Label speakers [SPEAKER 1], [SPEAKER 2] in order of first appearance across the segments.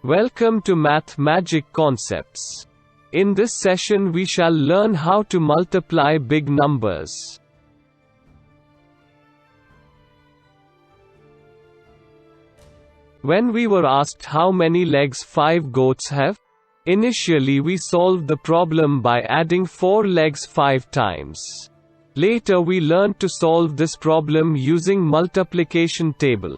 [SPEAKER 1] Welcome to Math Magic Concepts. In this session we shall learn how to multiply big numbers. When we were asked how many legs 5 goats have, initially we solved the problem by adding 4 legs 5 times. Later we learned to solve this problem using multiplication table.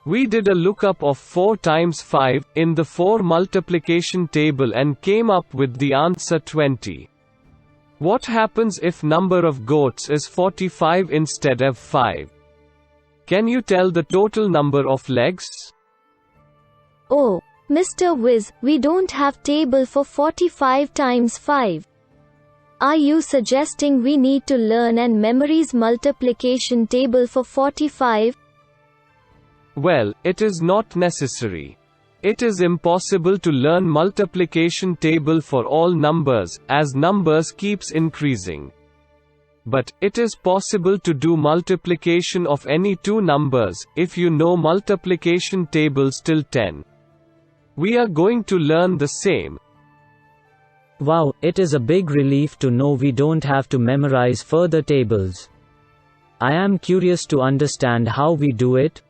[SPEAKER 1] We did a lookup of 4 times 5 in the 4 multiplication table and came up with the answer 20. What happens if number of goats is 45 instead of 5? Can you tell the total number of legs?
[SPEAKER 2] Oh, Mr. Wiz, we don't have table for 45 times 5. Are you suggesting we need to learn and memorize multiplication table for 45?
[SPEAKER 1] Well, it is not necessary. It is impossible to learn multiplication table for all numbers, as numbers keeps increasing. But, it is possible to do multiplication of any two numbers, if you know multiplication tables till 10. We are going to learn the same.
[SPEAKER 3] Wow, it is a big relief to know we don't have to memorize further tables. I am curious to understand how we do it.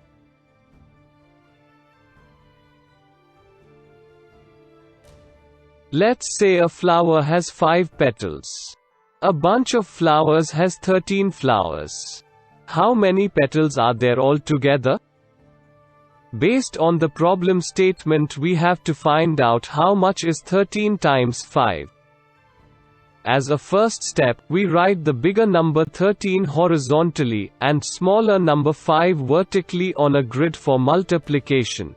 [SPEAKER 1] Let's say a flower has 5 petals. A bunch of flowers has 13 flowers. How many petals are there altogether? Based on the problem statement we have to find out how much is 13 times 5. As a first step, we write the bigger number 13 horizontally, and smaller number 5 vertically on a grid for multiplication.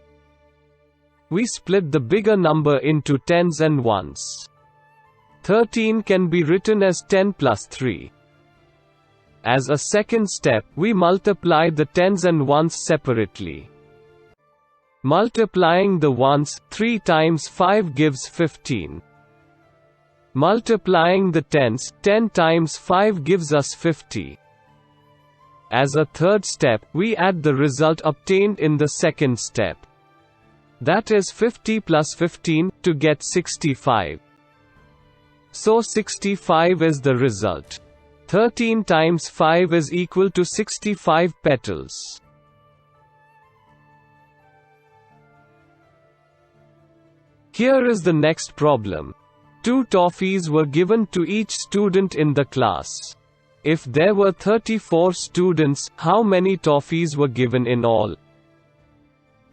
[SPEAKER 1] We split the bigger number into tens and ones. 13 can be written as 10 plus 3. As a second step, we multiply the tens and ones separately. Multiplying the ones, 3 times 5 gives 15. Multiplying the tens, 10 times 5 gives us 50. As a third step, we add the result obtained in the second step. That is 50 plus 15, to get 65. So 65 is the result. 13 times 5 is equal to 65 petals. Here is the next problem. 2 toffees were given to each student in the class. If there were 34 students, how many toffees were given in all?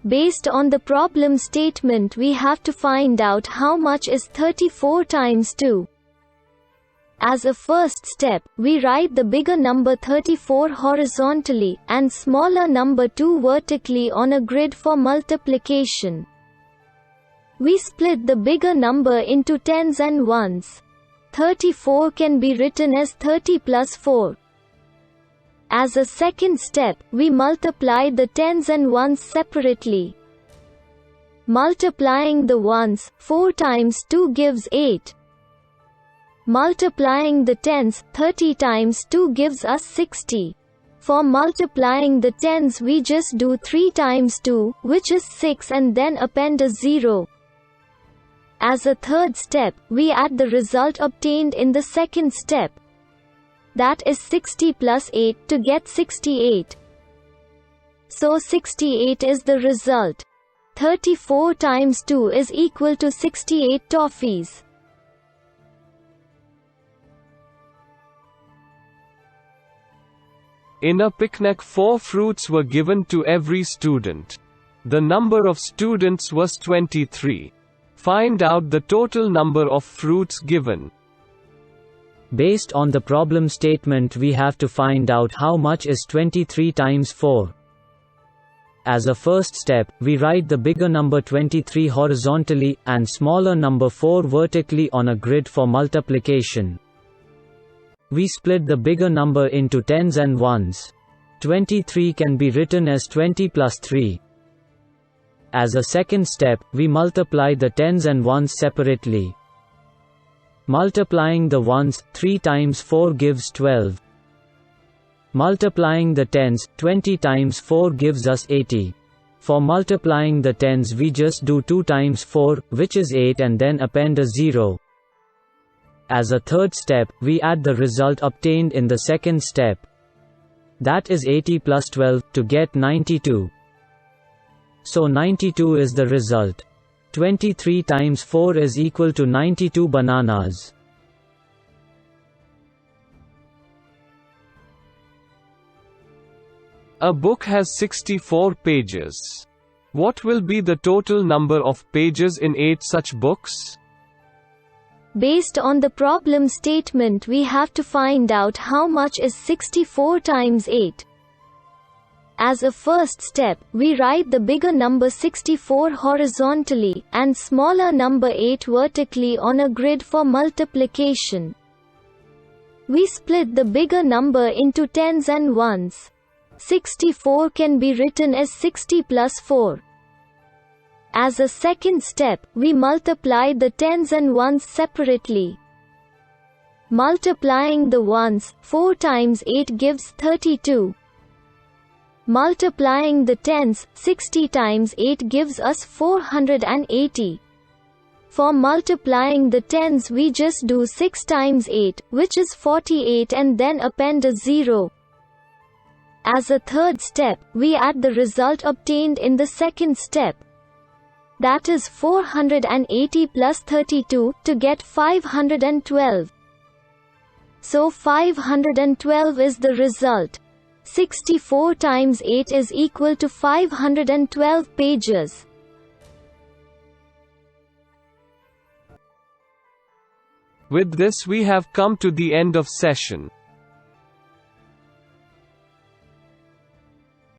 [SPEAKER 2] Based on the problem statement we have to find out how much is 34 times 2. As a first step, we write the bigger number 34 horizontally, and smaller number 2 vertically on a grid for multiplication. We split the bigger number into tens and ones. 34 can be written as 30 plus 4. As a second step, we multiply the tens and ones separately. Multiplying the ones, 4 times 2 gives 8. Multiplying the tens, 30 times 2 gives us 60. For multiplying the tens we just do 3 times 2, which is 6, and then append a 0. As a third step, we add the result obtained in the second step. That is 60 plus 8 to get 68. So 68 is the result. 34 times 2 is equal to 68 toffees.
[SPEAKER 1] In a picnic 4 fruits were given to every student. The number of students was 23. Find out the total number of fruits given.
[SPEAKER 3] Based on the problem statement we have to find out how much is 23 times 4. As a first step, we write the bigger number 23 horizontally, and smaller number 4 vertically on a grid for multiplication. We split the bigger number into tens and ones. 23 can be written as 20 plus 3. As a second step, we multiply the tens and ones separately. Multiplying the ones, 3 times 4 gives 12. Multiplying the tens, 20 times 4 gives us 80. For multiplying the tens we just do 2 times 4, which is 8, and then append a 0. As a third step, we add the result obtained in the second step. That is 80 plus 12, to get 92. So 92 is the result. 23 times 4 is equal to 92 bananas.
[SPEAKER 1] A book has 64 pages. What will be the total number of pages in 8 such books?
[SPEAKER 2] Based on the problem statement, we have to find out how much is 64 times 8. As a first step, we write the bigger number 64 horizontally, and smaller number 8 vertically on a grid for multiplication. We split the bigger number into tens and ones. 64 can be written as 60 plus 4. As a second step, we multiply the tens and ones separately. Multiplying the ones, 4 times 8 gives 32. Multiplying the tens, 60 times 8 gives us 480. For multiplying the tens we just do 6 times 8, which is 48, and then append a 0. As a third step, we add the result obtained in the second step. That is 480 plus 32, to get 512. So 512 is the result. 64 times 8 is equal to 512 pages.
[SPEAKER 1] With this we have come to the end of session.